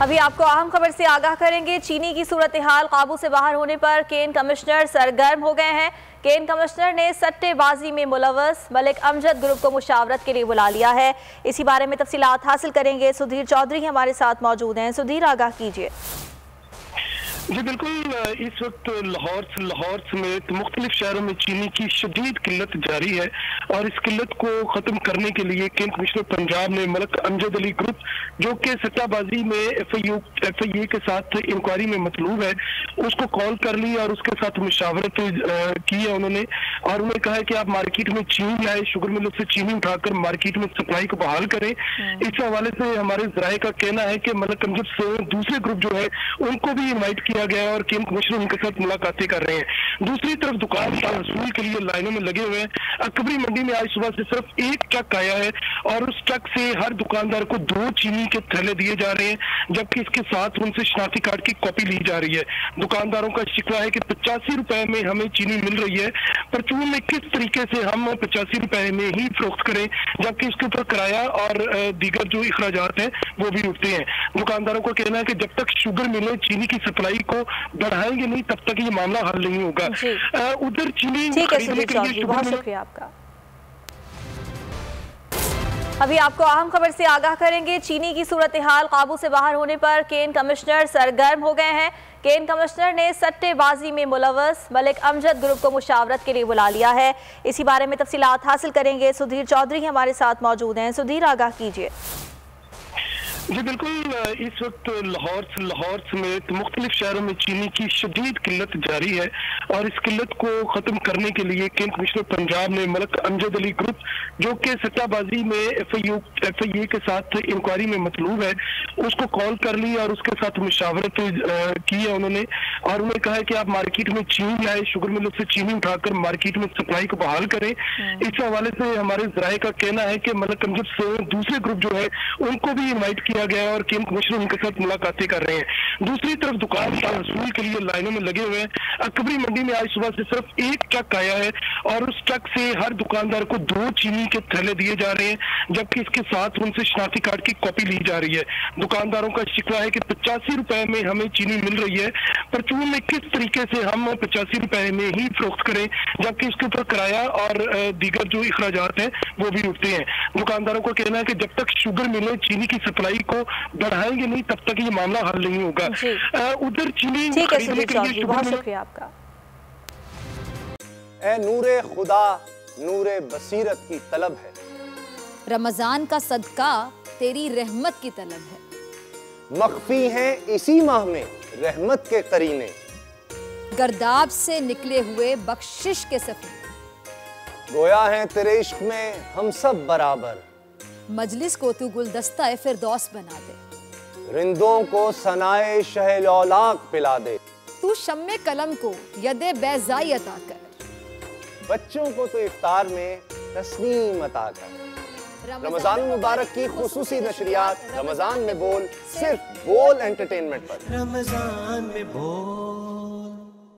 अभी आपको अहम खबर से आगाह करेंगे। चीनी की सूरत हाल काबू से बाहर होने पर केन कमिश्नर सरगर्म हो गए हैं। केन कमिश्नर ने सट्टेबाजी में मुलव्वस मलिक अमजद ग्रुप को मुशावरत के लिए बुला लिया है। इसी बारे में तफसीलात हासिल करेंगे। सुधीर चौधरी हमारे साथ मौजूद हैं। सुधीर, आगाह कीजिए। जी बिल्कुल, इस वक्त लाहौर समेत मुख्तलिफ शहरों में चीनी की शदीद किल्लत जारी है और इस किल्लत को खत्म करने के लिए केन कमिश्नर पंजाब ने मलिक अमजद अली ग्रुप, जो कि सट्टाबाजी में FIA के साथ इंक्वायरी में मतलूब है, उसको कॉल कर ली और उसके साथ मुशावरत की है उन्होंने। और उन्होंने कहा है कि आप मार्केट में चीनी लाए, शुगर मिलों से चीनी उठाकर मार्केट में सप्लाई को बहाल करें। इस हवाले से हमारे जराये का कहना है कि मलिक अमजद से दूसरे ग्रुप जो है उनको भी इन्वाइट किया गया है और केन कमिश्नर उनके साथ मुलाकातें कर रहे हैं। दूसरी तरफ दुकान का वसूल के लिए लाइनों में लगे हुए हैं। अकबरी मंडी में आज सुबह से सिर्फ एक ट्रक आया है और उस ट्रक से हर दुकानदार को 2 चीनी के थैले दिए जा रहे हैं, जबकि इसके साथ उनसे शनाख्ती कार्ड की कॉपी ली जा रही है। दुकानदारों का शिकवा है कि 85 रुपए में हमें चीनी मिल रही है, परचून में किस तरीके से हम 85 रुपए में ही फरोख्त करें, जबकि इसके ऊपर किराया और दीगर जो अखराजात हैं वो भी उठते हैं। दुकानदारों का कहना है कि जब तक शुगर मिलें चीनी की सप्लाई को बढ़ाएंगे नहीं, तब तक ये मामला हल नहीं होगा। उधर चीनी खरीदने के लिए बहुत शुक्रिया आपका। अभी आपको अहम खबर से आगाह करेंगे। चीनी की सूरत हाल काबू से बाहर होने पर केन कमिश्नर सरगर्म हो गए हैं। केन कमिश्नर ने सट्टेबाजी में मुलव्वस मलिक अमजद ग्रुप को मुशावरत के लिए बुला लिया है। इसी बारे में तफसीलात हासिल करेंगे। सुधीर चौधरी हमारे साथ मौजूद हैं। सुधीर, आगाह कीजिए। जी बिल्कुल, इस वक्त लाहौर समेत मुख्तलिफ शहरों में चीनी की शदीद किल्लत जारी है और इस किल्लत को खत्म करने के लिए केन कमिश्नर पंजाब ने मलिक अमजद अली ग्रुप, जो कि सट्टाबाजी में FIA के साथ इंक्वायरी में मतलूब है, उसको कॉल कर ली और उसके साथ मुशावरत की है उन्होंने। और उन्होंने कहा है कि आप मार्केट में चीनी लाए, शुगर मिलों से चीनी उठाकर मार्केट में सप्लाई को बहाल करें। इस हवाले से हमारे जराये का कहना है कि मलिक अमजद से दूसरे ग्रुप जो है उनको भी इन्वाइट किया गया है और केन कमिश्नर उनके साथ मुलाकातें कर रहे हैं। दूसरी तरफ दुकान का वसूल के लिए लाइनों में लगे हुए हैं। अकबरी मंडी में आज सुबह से सिर्फ एक ट्रक आया है और उस ट्रक से हर दुकानदार को 2 चीनी के थैले दिए जा रहे हैं, जबकि इसके साथ उनसे शनाख्ती कार्ड की कॉपी ली जा रही है। दुकानदारों का शिकवा है कि 85 रुपए में हमें चीनी मिल रही है, परचून में किस तरीके से हम 85 रुपए में ही फरोख्त करें, जबकि इसके ऊपर किराया और दीगर जो अखराजात हैं वो भी उठते हैं। दुकानदारों का कहना है कि जब तक शुगर मिले चीनी की सप्लाई को बढ़ाएंगे नहीं, तब तक ये मामला हल नहीं होगा। उधर चीनी खरीदने के लिए बहुत शुक्रिया आपका। ए नूरे खुदा नूरे बसीरत की तलब है, रमजान का सदका तेरी रहमत की तलब है। मख्फी हैं इसी माह में रहमत के करीने, गर्दाब से निकले हुए बख्शिश के सफीने। गोया है तेरे इश्क में हम सब बराबर, मजलिस को तू गुलदस्ता फिरदौस बना दे। रिंदों को सनाए शहलौलाक पिला दे, तू शम्मे कलम को यदे बैज़ाई अता कर। बच्चों को तो इफ्तार में तस्नीम अता कर। रमजान मुबारक की खुसूसी नशरियात रमजान में बोल, सिर्फ बोल एंटरटेनमेंट पर। रमजान में बोल।